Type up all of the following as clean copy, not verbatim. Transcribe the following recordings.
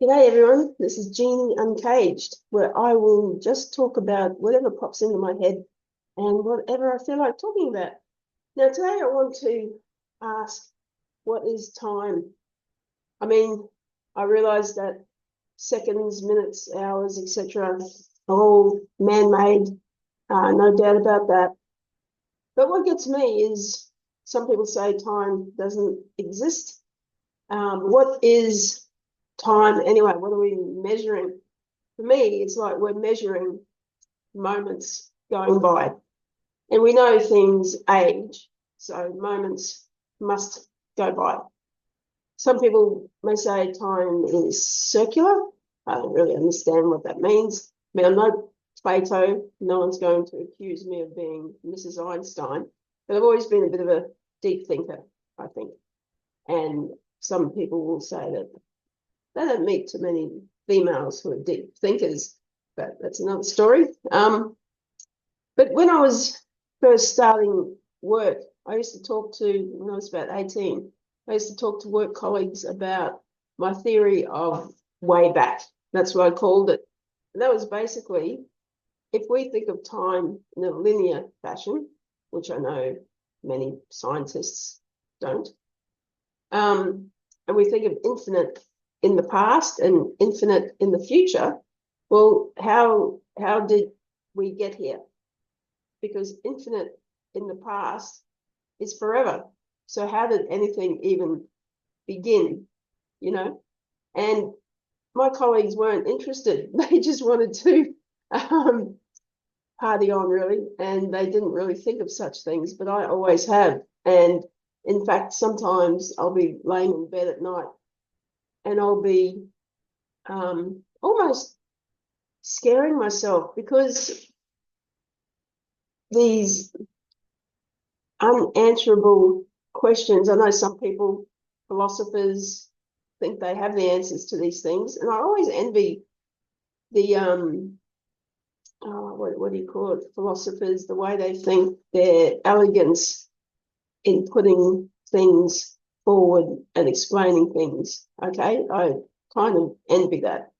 G'day everyone, this is Jeannie Uncaged, where I will just talk about whatever pops into my head and whatever I feel like talking about. Now today I want to ask, what is time? I mean, I realise that seconds, minutes, hours, etc. are all man-made, no doubt about that. But what gets me is some people say time doesn't exist. What is time anyway? What are we measuring? For me, it's like we're measuring moments going by. And we know things age, so moments must go by. Some people may say time is circular. I don't really understand what that means. I mean, I'm no Plato. No one's going to accuse me of being Mrs. Einstein, but I've always been a bit of a deep thinker, I think. And some people will say that they don't meet too many females who are deep thinkers, but that's another story. But when I was first starting work, I used to talk to, when I was about 18, I used to talk to work colleagues about my theory of way back. That's what I called it. And that was basically, if we think of time in a linear fashion, which I know many scientists don't, and we think of infinite in the past and infinite in the future, well, how did we get here? Because infinite in the past is forever. So how did anything even begin? You know? And my colleagues weren't interested. They just wanted to party on, really, and they didn't really think of such things, but I always have. And in fact, sometimes I'll be laying in bed at night and I'll be almost scaring myself because these unanswerable questions. I know some people, philosophers, think they have the answers to these things, and I always envy the what do you call it? Philosophers, the way they think, their elegance in putting things forward and explaining things. Okay, I kind of envy that.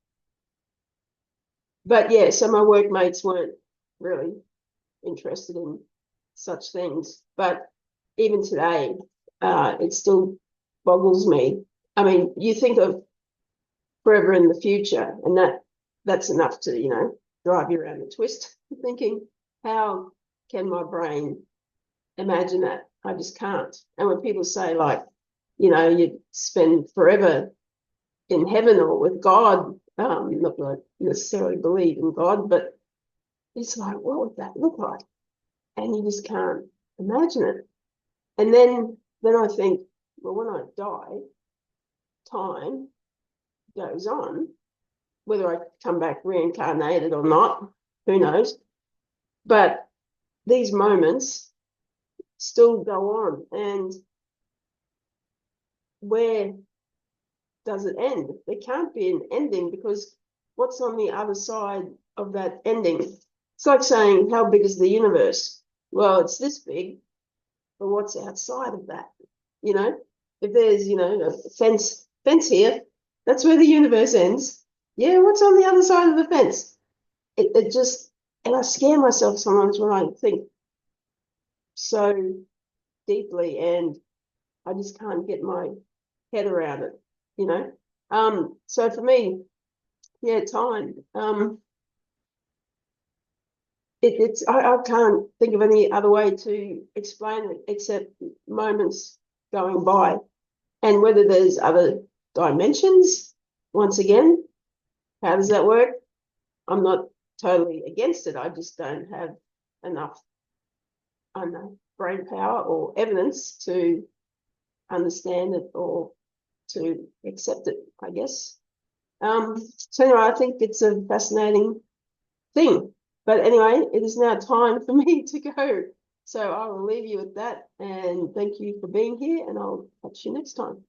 But yeah, so my workmates weren't really interested in such things. But even today, it still boggles me. I mean, you think of forever in the future, and that's enough to, drive you around a twist, thinking, how can my brain imagine that? I just can't. And when people say, like, you spend forever in heaven or with God, not that I necessarily believe in God, but it's like, what would that look like? And you just can't imagine it. And then I think, well, when I die, time goes on, whether I come back reincarnated or not, who knows? But these moments still go on. And where does it end? There can't be an ending because what's on the other side of that ending? It's like saying, how big is the universe? Well, it's this big, but what's outside of that? You know, if there's, a fence here, that's where the universe ends. Yeah, what's on the other side of the fence? It just, and I scare myself sometimes when I think so deeply and I just can't get my head around it, you know. So for me, yeah, time. I can't think of any other way to explain it except moments going by. And whether there's other dimensions, once again, how does that work? I'm not totally against it. I just don't have enough, I don't know, brain power or evidence to understand it or to accept it, I guess. So anyway, I think it's a fascinating thing. But anyway, it is now time for me to go. So I will leave you with that and thank you for being here and I'll catch you next time.